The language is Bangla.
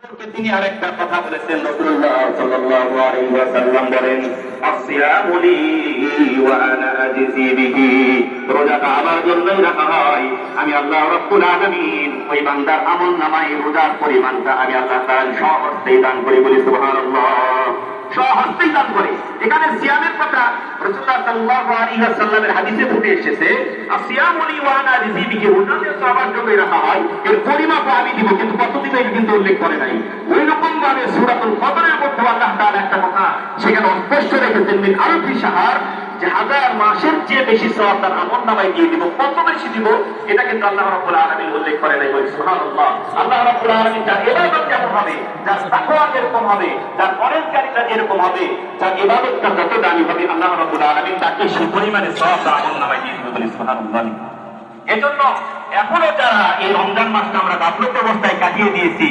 তিনি আরেকটা কথা বলেছেন, রাসূলুল্লাহ সাল্লাল্লাহু আলাইহি ওয়াসাল্লাম বলেন, আসিয়ামু লি ওয়া আনা আজজি বিহি। রোজাটা আমার জন্যই রাখা হয়, আমি আল্লাহ রাব্বুল আলামিন ওই বান্দার আমলনামায় রোজার পরিমাণটা আমি আল্লাহ তাআলা সহজেই দান করি। বলি সুবহানাল্লাহ, সহজেই দান করে। এখানে সিয়ামের কথা রাসূলুল্লাহ সাল্লাল্লাহু আলাইহি ওয়াসাল্লামের হাদিসে ফুটে এসেছে, আসিয়ামু লি ওয়া আনা আজজি বিহি। রোজাটা তো আমার জন্যই রাখা হয়, এর পরিমাপও আমি দিব, কিন্তু কত দিবে এটা কিন্তু উল্লেখ করে নাই। ওইরকম ভাবে সূরাতুল কদরের মধ্যে আল্লাহ তাআলা একটা কথা সেখানে স্পষ্ট রেখেছেন, মিন আলফি শাহর, যে হাজার মাসের চেয়ে বেশি সওয়াব তার আমলনামায় দিয়ে দিব। কত বেশি দিব এটা কিন্তু আল্লাহ রাব্বুল আলামিন উল্লেখ করে নাই। বলি সুবহানাল্লাহ। আল্লাহ রাব্বুল আলামিন যার ইবাদত যেমন হবে, যার তাকওয়া যেরকম হবে, যার পরহেজগারিতা যেরকম হবে, যার ইবাদতটা যত দামি হবে, আল্লাহ রাব্বুল আলামিন তাকে সেই পরিমাণে সওয়াব তার আমলনামায় দিয়ে দিবে। বলি সুবহানাল্লাহ। এজন্য এখনো যারা এই রমজান মাসটা আমরা গাফলত অবস্থায় কাটিয়ে দিয়েছি,